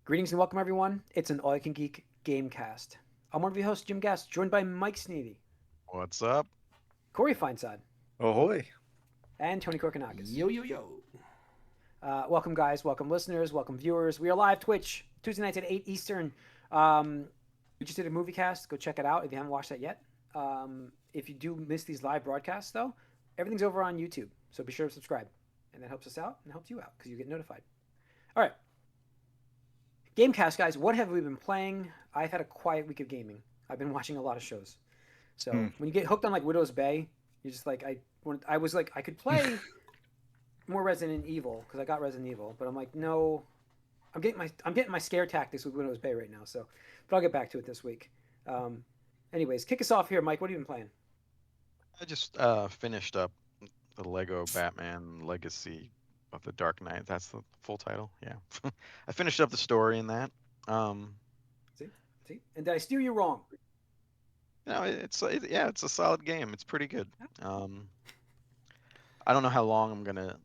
Greetings and welcome, everyone. It's an All-You-Can-Geek Gamecast. I'm one of your hosts, Jim Gast, joined by Mike Sneedy, What's up? Corey Feinsod, Ahoy. and Tony Korkanakis. Yo, yo, yo. Welcome, guys. Welcome, listeners. Welcome, viewers. We are live Twitch Tuesday nights at 8 Eastern. We just did a movie cast. Go check it out if you haven't watched that yet. If you do miss these live broadcasts, though, everything's over on YouTube. So be sure to subscribe. And that helps us out and helps you out because you get notified. All right. Gamecast, guys, what have we been playing? I've had a quiet week of gaming. I've been watching a lot of shows. So when you get hooked on like Widow's Bay, you're just like, I was like, I could play more Resident Evil because I got Resident Evil, but I'm like, no, I'm getting my scare tactics with Widow's Bay right now. So, but I'll get back to it this week. Anyways, kick us off here, Mike. What have you been playing? I just finished up the Lego Batman Legacy of the Dark Knight. That's the full title. Yeah, I finished up the story in that. See, and did I steer you wrong? It's a solid game. It's pretty good. I don't know how long I'm gonna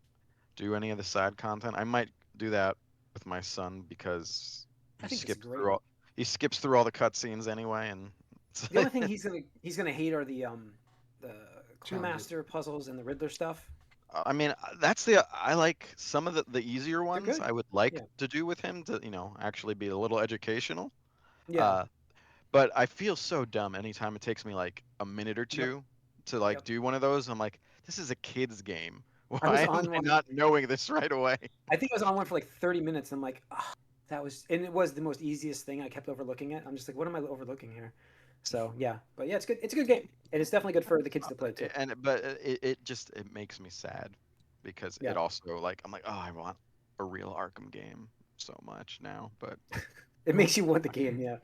do any of the side content. I might do that with my son because I think it's great. He skips through all the cutscenes anyway, and the only thing he's gonna hate are the Crewmaster puzzles and the Riddler stuff. I mean, I like some of the easier ones. I would like to do with him to actually be a little educational. Yeah. But I feel so dumb anytime it takes me like a minute or two to do one of those. I'm like, this is a kid's game. Why am I not knowing this right away? I think I was on one for like 30 minutes. And I'm like, and it was the most easiest thing. I kept overlooking it. I'm just like, what am I overlooking here? So yeah, but yeah, it's good. It's a good game, and it's definitely good for the kids to play too. But it makes me sad because it also like I'm like, oh, I want a real Arkham game so much now, but it makes you want the game. Yeah,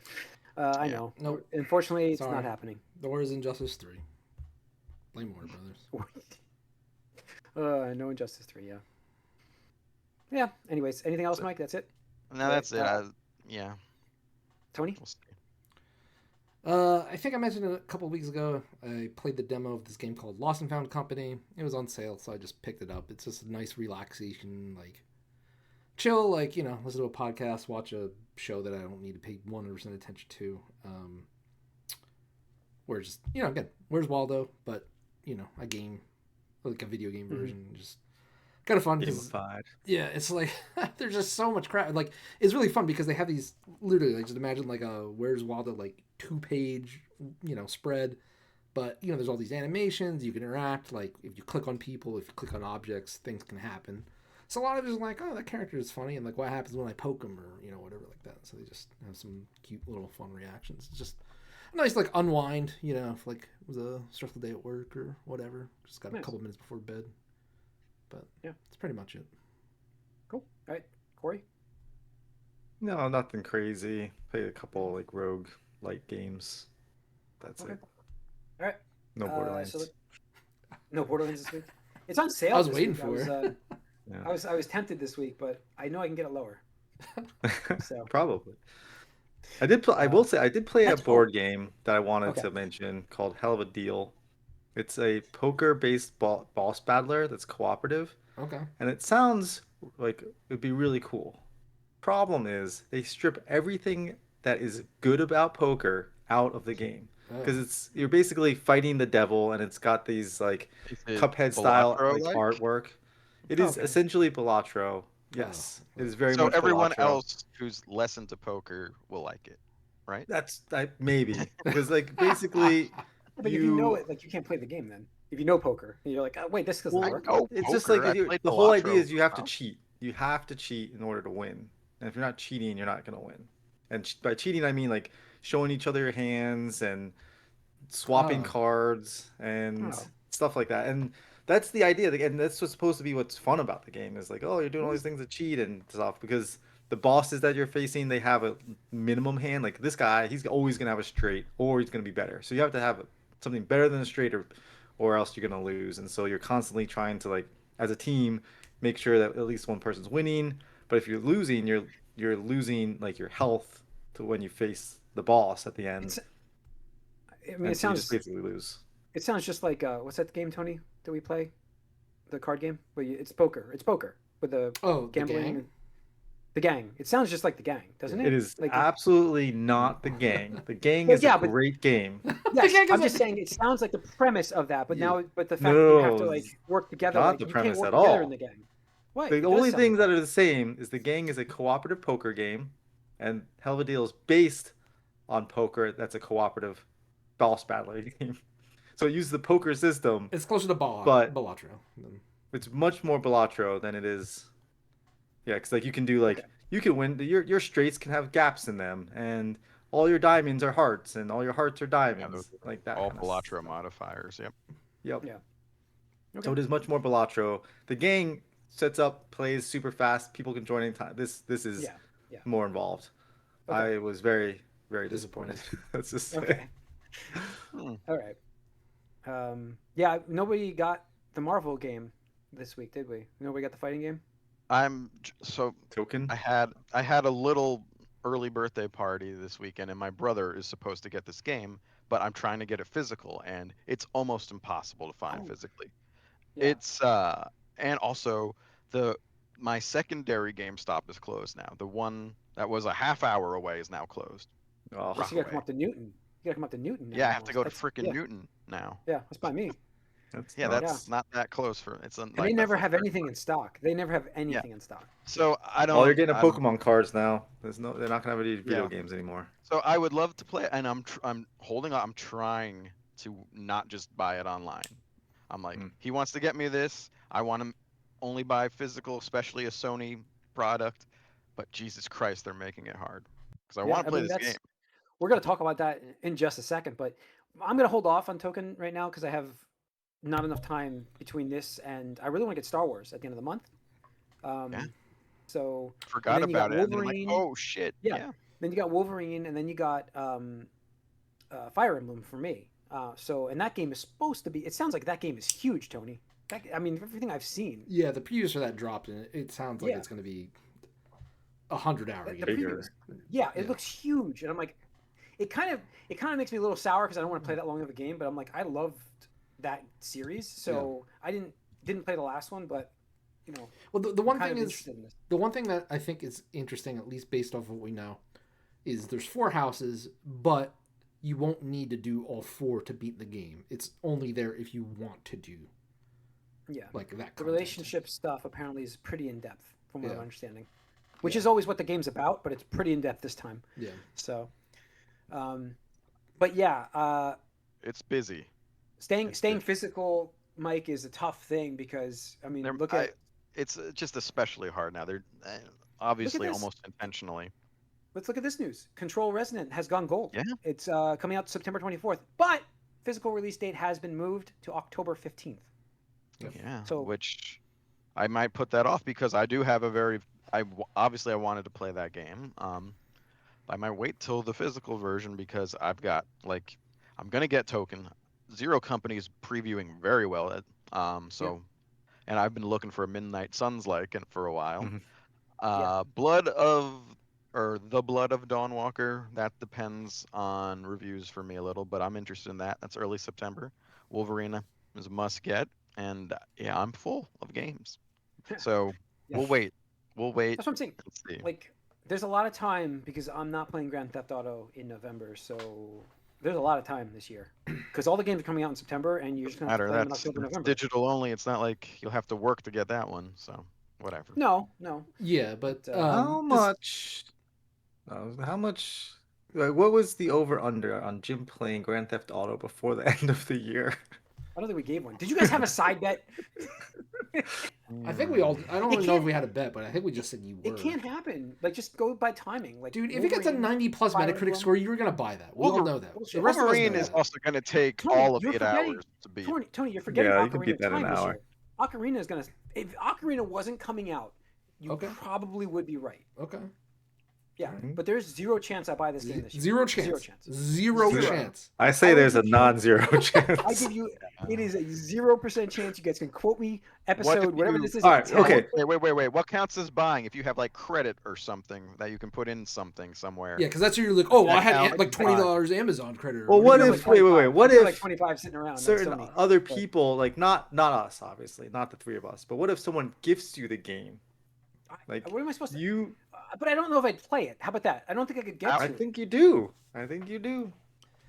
I know. No, unfortunately, it's not happening. There is Injustice 3. Blame Warner Brothers. No Injustice 3. Yeah. Yeah. Anyways, anything else, Mike? That's it. No, that's it. Yeah. Tony. We'll see. I think I mentioned it a couple of weeks ago. I played the demo of this game called Lost and Found Company. It was on sale, so I just picked it up. It's just a nice relaxation, like chill, like listen to a podcast, watch a show that I don't need to pay 100% attention to. Where just again, where's Waldo? But a game, like a video game version, just kind of fun. Yeah, it's like there's just so much crap. Like it's really fun because they have these literally like just imagine like a Where's Waldo like 2-page spread, but there's all these animations you can interact. Like if you click on people, if you click on objects, things can happen. So a lot of it is like, oh, that character is funny, and like what happens when I poke him or whatever like that. So they just have some cute little fun reactions. It's just a nice like unwind. If like it was a stressful day at work or whatever. Just got a couple minutes before bed. But yeah, that's pretty much it. Cool. All right, Corey. No, nothing crazy. Played a couple like rogue light games. That's it. All right. No Borderlands. No Borderlands this week. It's on sale. I was waiting for it. I was tempted this week, but I know I can get it lower. So probably. I did. I will say I did play a board game that I wanted to mention called Hell of a Deal. It's a poker-based boss battler that's cooperative. Okay. And it sounds like it would be really cool. Problem is, they strip everything that is good about poker out of the game. Because you're basically fighting the devil, and it's got these like Cuphead style like artwork. It is essentially Balatro. Yes, it is very much. So everyone Balatro. else who's less into poker will like it, right? That's maybe because like basically. But if you know it, like you can't play the game then. If you know poker, and you're like, oh, wait, this doesn't work. It's just like the whole idea is you have to cheat. You have to cheat in order to win. And if you're not cheating, you're not gonna win. And by cheating, I mean like showing each other your hands and swapping cards and stuff like that. And that's the idea. And that's what's supposed to be what's fun about the game is like, oh, you're doing all these things to cheat and stuff because the bosses that you're facing, they have a minimum hand. Like this guy, he's always gonna have a straight, or he's gonna be better. So you have to have something better than a straight, or else you're gonna lose. And so you're constantly trying to like, as a team, make sure that at least one person's winning. But if you're losing, you're losing like your health to when you face the boss at the end. It sounds you just basically lose. It sounds just like what's that game, Tony, that we play? The card game? It's poker. It's poker with the gambling. The Gang. It sounds just like The Gang, doesn't it? It is like, absolutely not The Gang. The Gang is a great game. Yes, I'm just saying it sounds like the premise of that, but the fact that you have to like work together, not like, the you premise can't work at together all. in The Gang. What? The only things that are the same is The Gang is a cooperative poker game, and Hell of a Deal is based on poker. That's a cooperative boss battler game. So it uses the poker system. It's closer to Balatro. It's much more Balatro than it is. Yeah, because like you can do like you can win. Your straights can have gaps in them, and all your diamonds are hearts, and all your hearts are diamonds, like that. All Balatro modifiers. Yep. Yeah. Okay. So it is much more Balatro. The Gang sets up, plays super fast. People can join anytime. This is more involved. Okay. I was very, very disappointed. Let's just say. Okay. All right. Nobody got the Marvel game this week, did we? Nobody got the fighting game. Token. I had a little early birthday party this weekend, and my brother is supposed to get this game, but I'm trying to get it physical, and it's almost impossible to find physically. Yeah. It's and also my secondary GameStop is closed now. The one that was a half hour away is now closed. Oh, so you gotta come up to Newton. You gotta come up to Newton. Yeah, I have to go to frickin' Newton now. Yeah, that's by me. That's not that close for it's. And they never have anything in stock. They never have anything in stock. So I don't. Oh, you're getting Pokemon cards now. They're not gonna have any video games anymore. So I would love to play, and I'm holding on. I'm trying to not just buy it online. I'm like, he wants to get me this. I want to only buy physical, especially a Sony product. But Jesus Christ, they're making it hard because I want to play this game. We're gonna talk about that in just a second, but I'm gonna hold off on Token right now because I have not enough time between this and I really want to get Star Wars at the end of the month. So forgot about it. And then I'm like, oh shit. Yeah. Then you got Wolverine, and then you got Fire Emblem for me. And that game is supposed to be. It sounds like that game is huge, Tony. I mean, everything I've seen. Yeah, the previews for that dropped, and it sounds like it's going to be 100-hour. It looks huge, and I'm like, it kind of makes me a little sour because I don't want to play that long of a game. But I'm like, I loved that series, so I didn't play the last one, but you know. Well, the one thing that I think is interesting, at least based off of what we know, is there's 4 houses, but you won't need to do all 4 to beat the game. It's only there if you want to do. Yeah, like that. The relationship stuff apparently is pretty in depth, from what I'm understanding, which is always what the game's about, but it's pretty in depth this time. Yeah. So, but it's busy. Staying physical, Mike, is a tough thing because I mean, it's just especially hard now. They're obviously almost intentionally. Let's look at this news. Control Resonant has gone gold. Yeah. It's coming out September 24th, but physical release date has been moved to October 15th. Yeah. So, which I might put that off because I do have I wanted to play that game. I might wait till the physical version because I've got I'm gonna get Token. Zero Company is previewing very well and I've been looking for a Midnight Suns for a while. The Blood of Dawnwalker, that depends on reviews for me a little, but I'm interested in that. That's early September. Wolverine is a must get, and I'm full of games, so we'll wait. That's what I'm saying. Like, there's a lot of time because I'm not playing Grand Theft Auto in November, so there's a lot of time this year because all the games are coming out in September, and you're just going to have to play them in October, November. Digital only. It's not like you'll have to work to get that one, so whatever. No. Yeah, but how much? What was the over/under on Jim playing Grand Theft Auto before the end of the year? I don't think we gave one. Did you guys have a side bet? I think we all. I don't really know if we had a bet, but I think we just said you were. It can't happen. Just go by timing. Dude, if it gets a 90+ Metacritic score, you're gonna buy that. We all know that. Wolverine is also gonna take all of 8 hours to beat. Tony, you're forgetting Ocarina. You can beat that in an hour. Ocarina is gonna. If Ocarina wasn't coming out, you probably would be right. Okay. Yeah, but there's zero chance I buy this game this year. Zero chance. I say there's a non-zero chance. I give you, it is a 0% chance. You guys can quote me, whatever this is. All right, okay. Wait. What counts as buying? If you have credit or something that you can put in something somewhere. Yeah, because that's where you're like, oh, I had $20 Amazon credit. Well, what if? Wait. What if 25 sitting around? Certain other people, not us, obviously, not the 3 of us, but what if someone gifts you the game? What am I supposed to? but I don't know if I'd play it. How about that? I don't think I could get to it. I think you do.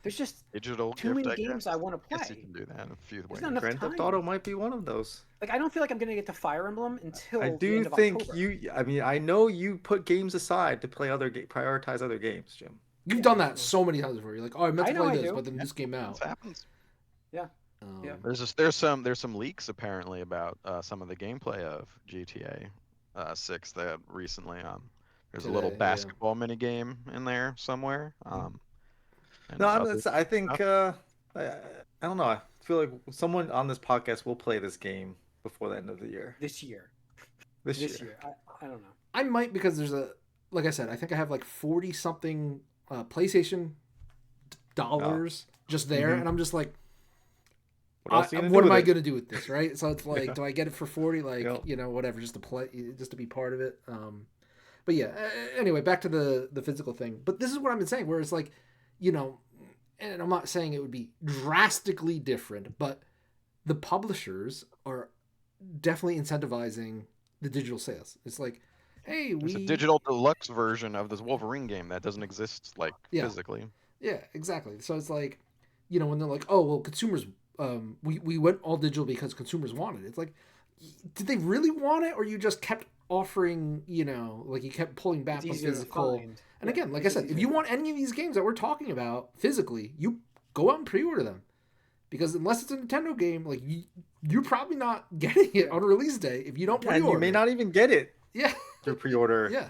There's just digital too gift, many games I want to play. I guess you can do that in a few ways. Grand Theft Auto might be one of those. Like, I don't feel like I'm going to get to Fire Emblem until I do the end of think October. you. I mean, I know you put games aside to play prioritize other games, Jim. You've done that so many times before. You're like, oh, I meant to play this, but then this came out. This happens. Yeah. Yeah. There's some leaks apparently about some of the gameplay of GTA 6 that recently there's a little basketball mini game in there somewhere. I think I don't know. I feel like someone on this podcast will play this game before the end of the year. This year. I don't know. I might, because there's like I said, I think I have like 40 something PlayStation dollars just there, and I'm just like, what am I gonna do with this, right? So it's like, do I get it for 40? Like, whatever, just to play, just to be part of it. But yeah, anyway, back to the physical thing. But this is what I've been saying, where it's like, and I'm not saying it would be drastically different, but the publishers are definitely incentivizing the digital sales. It's like, hey, it's a digital deluxe version of this Wolverine game that doesn't exist physically. Yeah, exactly. So it's like, when they're like, oh, well, consumers, we went all digital because consumers wanted it. It's like, did they really want it, or you just kept offering, like you kept pulling back on physical? And again, like I said, if you want any of these games that we're talking about physically, you go out and pre-order them. Because unless it's a Nintendo game, like you're probably not getting it on release day if you don't pre-order. And you may not even get it. Yeah. To pre-order. Yeah.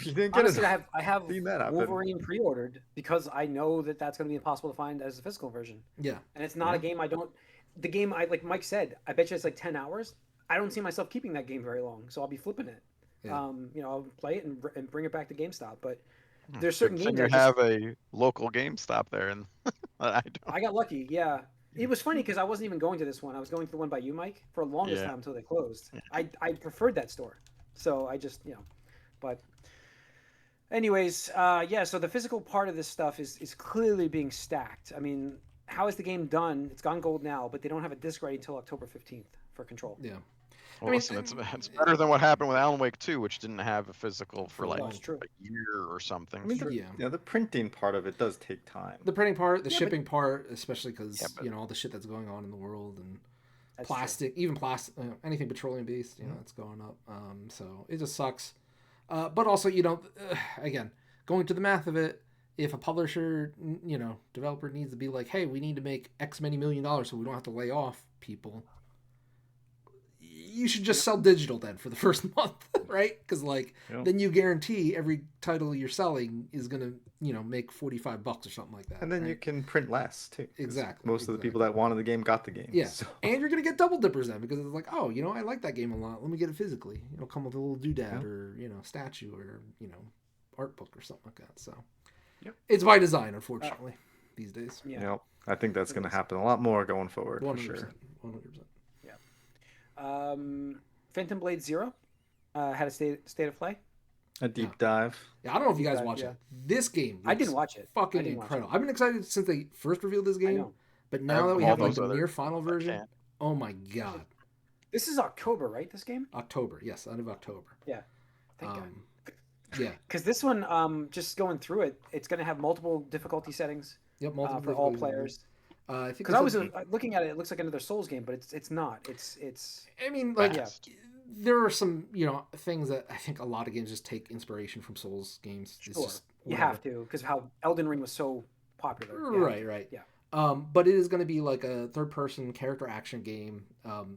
You didn't get it. I have Wolverine pre-ordered because I know that that's going to be impossible to find as a physical version. Yeah. And it's not a game the game, like Mike said, I bet you it's like 10 hours. I don't see myself keeping that game very long, so I'll be flipping it. Yeah. I'll play it and bring it back to GameStop. But there's certain games that have a local GameStop there, and I got lucky. Yeah. It was funny because I wasn't even going to this one. I was going to the one by you, Mike, for the longest time until they closed. Yeah. I preferred that store. So I just, but anyways, so the physical part of this stuff is clearly being stacked. I mean, how is the game done? It's gone gold now, but they don't have a disc ready until October 15th for Control. Yeah. Well, listen, it's better than what happened with Alan Wake 2, which didn't have a physical for like a year or something. I mean, the printing part of it does take time. The printing part, the shipping part, especially because all the shit that's going on in the world, and plastic, even plastic, anything petroleum based, it's going up. So it just sucks. But also, again, going to the math of it, if a publisher, developer needs to be like, hey, we need to make X many $1 million so we don't have to lay off people, you should just sell digital then for the first month, right? Because then you guarantee every title you're selling is going to, make $45 or something like that. And then you can print less too. Exactly. Most of the people that wanted the game got the game. Yeah. So. And you're going to get double dippers then, because it's like, oh, I like that game a lot. Let me get it physically. It'll come with a little doodad or, statue or, art book or something like that. So it's by design, unfortunately, these days. Yeah. I think that's going to happen a lot more going forward. 100%. For sure. 100%. Phantom Blade Zero had a state of play. A deep dive. Yeah, I don't know if you guys watched it. This game, I didn't watch it. Fucking incredible. I've been excited since they first revealed this game, but now that we have the near final version, oh my god! This is October, right? This game? October, yes, end of October. Yeah. Thank God. Yeah. Because this one, just going through it, it's going to have multiple difficulty settings. Yep, multiple for all players. Because I was looking at it, it looks like another Souls game, but it's not. It's. I mean, there are some things that I think a lot of games just take inspiration from Souls games. It's sure, you have to, because of how Elden Ring was so popular. Right. Yeah. But it is going to be like a third-person character action game.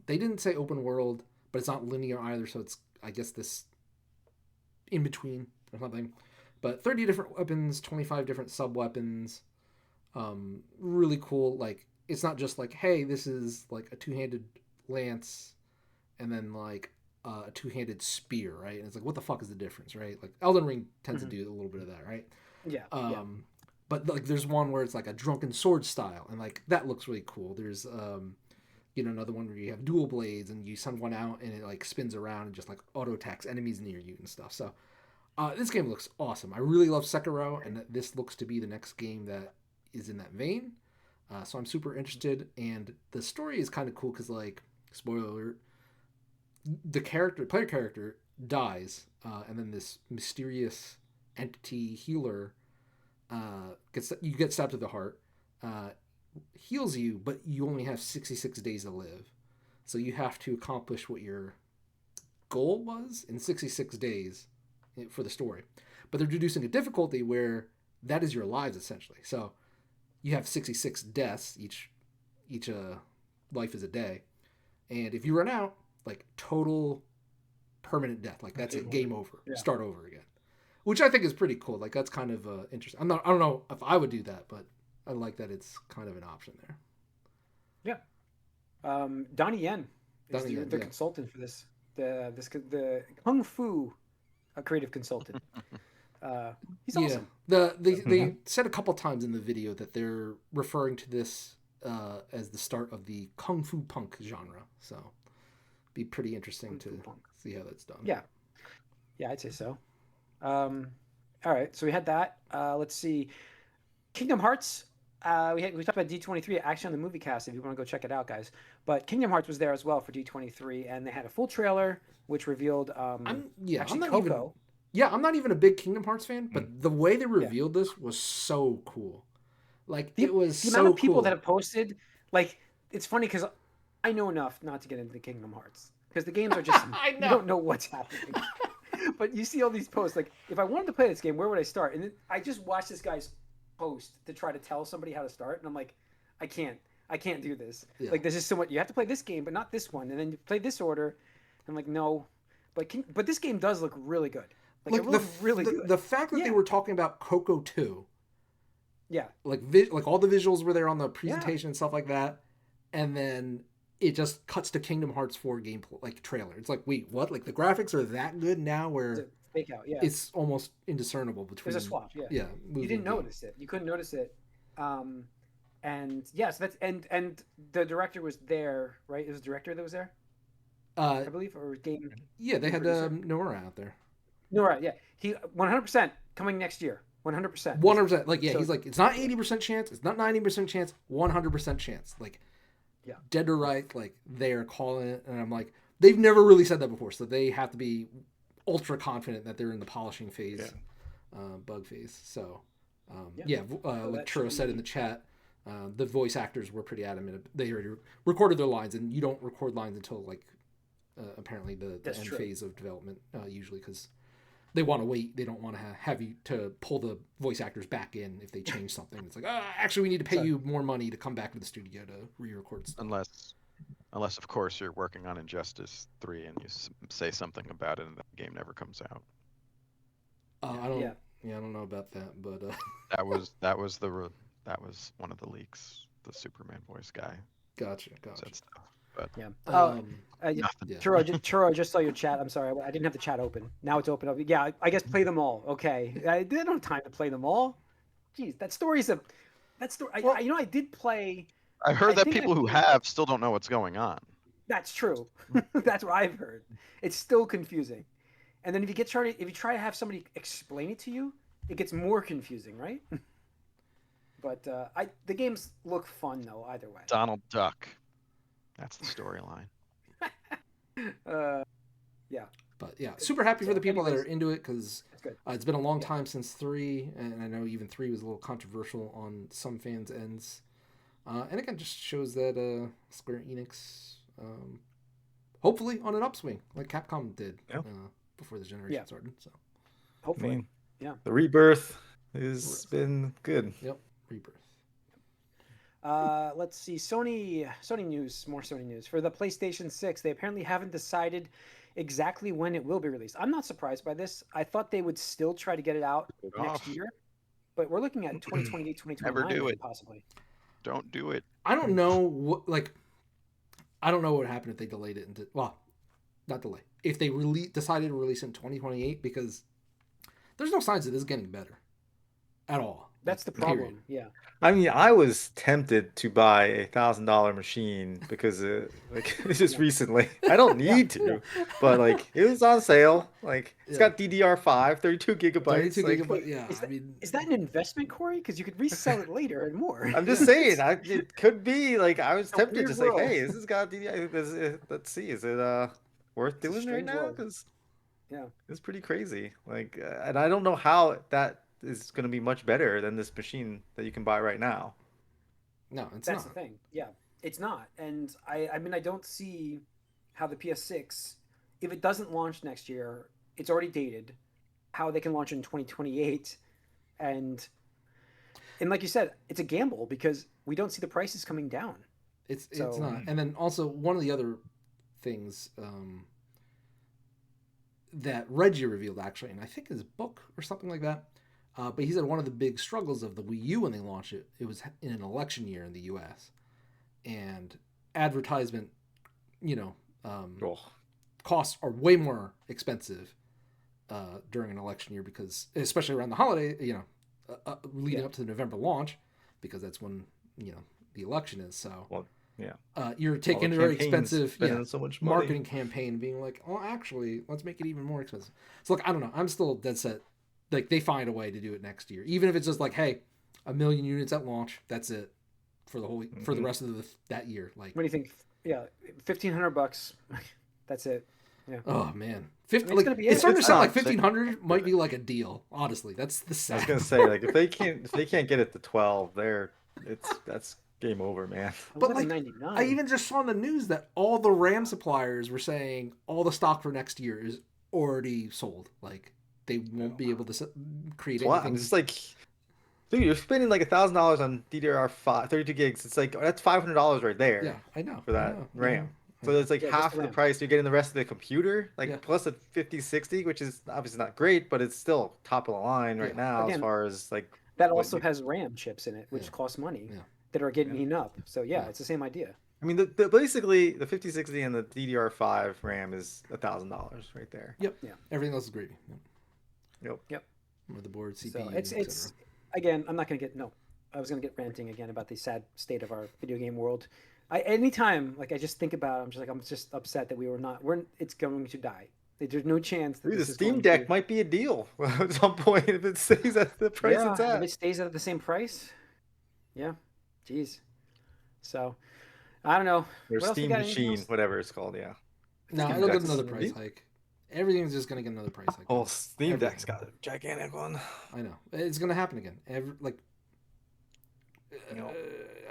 They didn't say open world, but it's not linear either, so it's I guess this in between or something. But 30 different weapons, 25 different sub weapons. Really cool. Like, it's not just like, hey, this is like a two-handed lance and then like a two-handed spear, right? And it's like, what the fuck is the difference, right? Like Elden Ring tends to do a little bit of that, right? Yeah. But like there's one where it's like a drunken sword style, and like that looks really cool. There's another one where you have dual blades and you send one out and it like spins around and just like auto attacks enemies near you and stuff. So this game looks awesome. I really love Sekiro, and this looks to be the next game that is in that vein. So I'm super interested, and the story is kind of cool because, like, spoiler alert, the player character dies, and then this mysterious entity healer you get stabbed to the heart, heals you, but you only have 66 days to live. So you have to accomplish what your goal was in 66 days for the story. But they're reducing a difficulty where that is your lives, essentially. So you have 66 deaths. Each life is a day. And if you run out, like, total permanent death. Like, that's it. Game over. Yeah. Start over again. Which I think is pretty cool. Like, that's kind of interesting. I don't know if I would do that, but I like that it's kind of an option there. Yeah. Donnie Yen is the consultant for this. The Kung Fu creative consultant. He's awesome. They said a couple times in the video that they're referring to this as the start of the Kung Fu Punk genre. So be pretty interesting to see how that's done. Yeah, I'd say so. All right, so we had that. Let's see, Kingdom Hearts. We talked about D23 actually on the movie cast if you want to go check it out, guys. But Kingdom Hearts was there as well for D23, and they had a full trailer which revealed I'm not even a big Kingdom Hearts fan, but the way they revealed this was so cool. Like, it was the amount of people that have posted. Like, it's funny because I know enough not to get into Kingdom Hearts because the games are just you don't know what's happening. But you see all these posts. Like, if I wanted to play this game, where would I start? And then I just watched this guy's post to try to tell somebody how to start, and I'm like, I can't do this. Yeah. Like, there's just so much. You have to play this game, but not this one, and then you play this order. I'm like, no, but this game does look really good. Like, it looks really good. The fact that they were talking about Coco 2. Yeah. Like all the visuals were there on the presentation and stuff like that, and then it just cuts to Kingdom Hearts 4 gameplay, like, trailer. It's like, wait, what? Like, the graphics are that good now where fake out, it's almost indiscernible between. There's a swap, yeah. You didn't notice it. You couldn't notice it. And yes, that's and the director was there, right? It was the director that was there, I believe, or game. Yeah, they had Nora out there. Nora, yeah, he 100% coming next year. 100%. 100%. Like, yeah, so, he's like, it's not 80% chance, it's not 90% chance, 100% chance. Like, yeah, dead or right, like, they're calling it, and I'm like, they've never really said that before, so they have to be ultra confident that they're in the polishing phase, bug phase. So, like Churro said in the chat, the voice actors were pretty adamant. They already recorded their lines, and you don't record lines until, like, apparently the end phase of development, usually, because they want to wait. They don't want to have you to pull the voice actors back in if they change something. It's like, actually, we need to pay you more money to come back to the studio to re-record stuff. Unless, of course, you're working on Injustice 3 and you say something about it and the game never comes out. I don't know about that, but that was one of the leaks. The Superman voice guy. Gotcha. Said stuff. But Churro, just saw your chat. I'm sorry, I didn't have the chat open. Now it's open up. Yeah, I guess play them all. Okay, I don't have time to play them all. Jeez, that story. I did play. I heard that people who have still don't know what's going on. That's true. That's what I've heard. It's still confusing. And then if you try to have somebody explain it to you, it gets more confusing, right? But the games look fun though. Either way. Donald Duck. That's the storyline. Yeah. But yeah, super happy for the people that are into it because it's been a long time since 3, and I know even 3 was a little controversial on some fans' ends. And again, just shows that Square Enix, hopefully on an upswing, like Capcom did before the generation started. So hopefully, the rebirth has been good. Yep, rebirth. Let's see. Sony news. More Sony news for the PlayStation 6. They apparently haven't decided exactly when it will be released. I'm not surprised by this. I thought they would still try to get it out next year, but we're looking at 2028, 2029 Never do it. Possibly. Don't do it. I don't know what I don't know what would happen if they delayed it not delay. If they decided to release it in 2028, because there's no signs that this is getting better at all. That's the problem. Yeah. I mean, I was tempted to buy $1,000 machine because it's just recently. I don't need to, but like it was on sale. Like it's got DDR5, 32 gigabytes. 32 gigabytes. Yeah. Is that an investment, Corey? Because you could resell it later and more. I'm just saying, it could be. Like I was tempted to say, hey, this has got DDR. Let's see, is it worth doing right now? Because Yeah, it's pretty crazy. Like, and I don't know how that is going to be much better than this machine that you can buy right now. No, it's that's not. the thing. Yeah, it's not. And I mean, I don't see how the PS6, if it doesn't launch next year, it's already dated. How they can launch in 2028, and like you said, it's a gamble because we don't see the prices coming down. It's not. And then also one of the other things that Reggie revealed actually, and I think his book or something like that. But he said one of the big struggles of the Wii U when they launched it, it was in an election year in the U.S. and advertisement, costs are way more expensive during an election year because, especially around the holiday, leading up to the November launch, because that's when the election is. So. Well, yeah. You're taking a very expensive so much marketing campaign, being like, oh, actually, let's make it even more expensive. So, look, I don't know. I'm still dead set. Like, they find a way to do it next year, even if it's just like, hey, 1 million units at launch. That's it for the whole for the rest of that year. Like, what do you think? Yeah, $1,500. That's it. Yeah. Oh man, it's starting to sound like 1,500 might be like a deal. Honestly, that's the sad. I was gonna say, like, if they can't get it to 12, that's game over, man. But like, I even just saw in the news that all the RAM suppliers were saying all the stock for next year is already sold. Like, they won't be able to create anything. It's like, dude, you're spending like $1,000 on DDR5, 32 gigs. It's like, that's $500 right there. Yeah, I know. For that RAM. So it's like half the price. You're getting the rest of the computer, plus a 5060, which is obviously not great, but it's still top of the line right now. Again, as far as like that also has RAM chips in it, which cost money that are getting eaten up. So it's the same idea. I mean, basically the 5060 and the DDR5 RAM is $1,000 right there. Yep. Yeah. Everything else is gravy. Yep. Motherboard, CPU. So it's again. I'm not gonna get I was gonna get ranting again about the sad state of our video game world. Anytime I just think about it, I'm just upset that it's going to die. There's no chance that the Steam Deck might be a deal at some point if it stays at the price it's at. If it stays at the same price. Yeah. Jeez. So I don't know. Their Steam Machine, whatever it's called, yeah. No, it'll get another price hike. Everything's just gonna get another price hike. Oh, Steam Deck's got a gigantic one. I know. It's gonna happen again.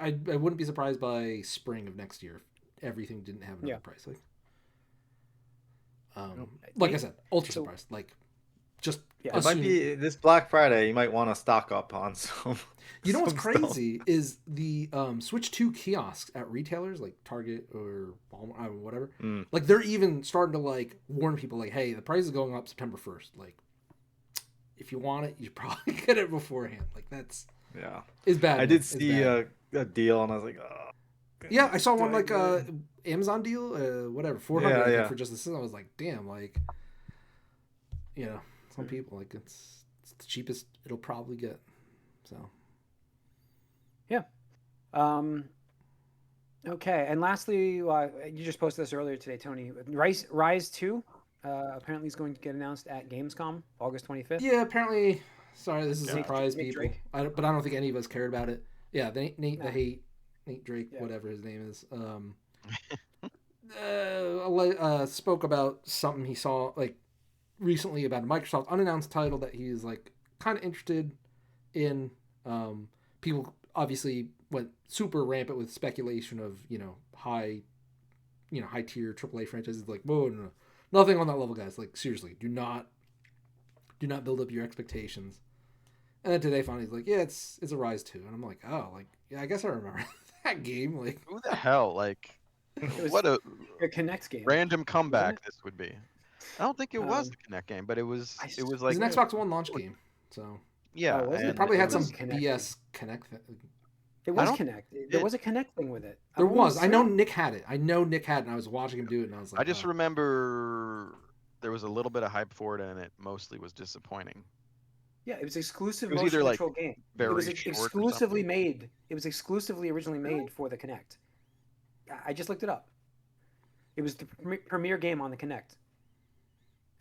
I wouldn't be surprised by spring of next year if everything didn't have another price. Like I said, ultra surprised. Like, just it might be this Black Friday. You might want to stock up on some. You know what's crazy is the Switch 2 kiosks at retailers like Target or Walmart, whatever. Like, they're even starting to like warn people like, hey, the price is going up September 1st. Like, if you want it, you should probably get it beforehand. Like, that's is bad. I did see a deal and I was like, oh. Yeah, I saw one like Amazon deal, whatever, $400 for just the system. I was like, damn, like, some people like it's the cheapest it'll probably get. So. Yeah. Okay, and lastly, you just posted this earlier today, Tony. Rise 2 apparently is going to get announced at Gamescom August 25th. Yeah, apparently. Sorry, this is a surprise, people. But I don't think any of us cared about it. Yeah, Nate Drake, whatever his name is, spoke about something he saw like recently about a Microsoft unannounced title that he's like kind of interested in. People obviously went super rampant with speculation of high tier AAA franchises. Like, whoa, no, nothing on that level, guys. Like, seriously, do not build up your expectations. And then today finally he's like, yeah, it's a Rise 2. And I'm like, oh, like, yeah, I guess I remember that game. Like, who the hell? Like, what a Kinect game. Random comeback this would be. I don't think it was the Kinect game, but it was like... It was an Xbox One launch game, so... Yeah. It probably had some BS Kinect. It was Kinect. There was a Kinect thing with it. There was. I know Nick had it. And I was watching him do it, and I was like... I just remember there was a little bit of hype for it, and it mostly was disappointing. Yeah, it was exclusive motion control game. It was exclusively made. It was exclusively originally made for the Kinect. I just looked it up. It was the premier game on the Kinect.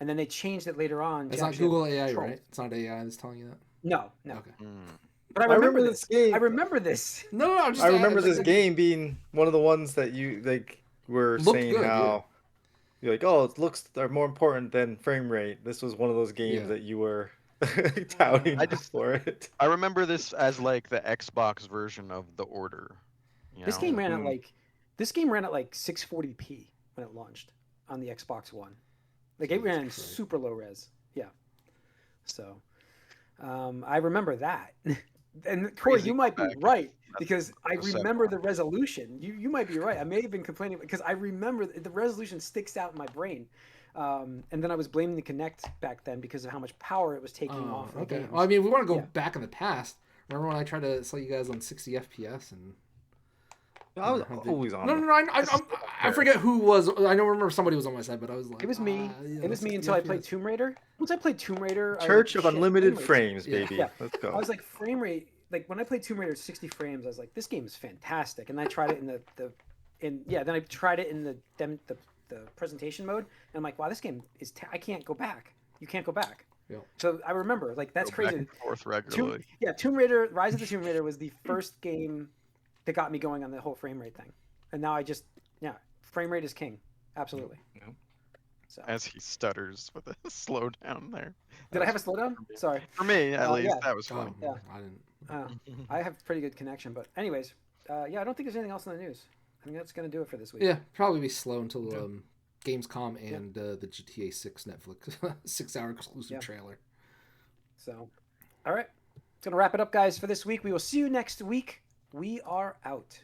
And then they changed it later on. It's not Google AI, right? It's not AI that's telling you that? No. Okay. But I remember this game. I remember this. No, I remember this game being one of the ones that you were saying how... you're like, oh, it looks are more important than frame rate. This was one of those games that you were touting for it. I remember this as like the Xbox version of The Order. This game ran at like 640p when it launched on the Xbox One. Like it ran super low res. Yeah. So I remember that. And Corey, you might be right because I remember the resolution. You might be right. I may have been complaining because I remember the resolution sticks out in my brain. And then I was blaming the Kinect back then because of how much power it was taking off. Okay. Well, I mean, we want to go back in the past. Remember when I tried to sell you guys on 60 FPS and I was always on. No. I forget who was. I don't remember somebody was on my side, but I was like, it was me. It was me until I played Tomb Raider. Once I played Tomb Raider, Church of Unlimited Frames, baby. Yeah. Let's go. I was like frame rate. Like when I played Tomb Raider 60 frames, I was like, this game is fantastic. And I tried it then I tried it in the presentation mode, and I'm like, wow, this game is. I can't go back. You can't go back. Yeah. So I remember, like, that's crazy. Back and forth regularly. Tomb Raider, Rise of the Tomb Raider was the first game that got me going on the whole frame rate thing. And now frame rate is king. Absolutely. Yeah. So. As he stutters with a slowdown there. Did I have a slowdown? Sorry. For me, at least, that was funny. Yeah. I didn't. I have pretty good connection, but anyways, I don't think there's anything else in the news. I think that's going to do it for this week. Yeah, probably be slow until Gamescom and the GTA 6 Netflix 6-hour exclusive trailer. So, all right. It's going to wrap it up, guys, for this week. We will see you next week. We are out.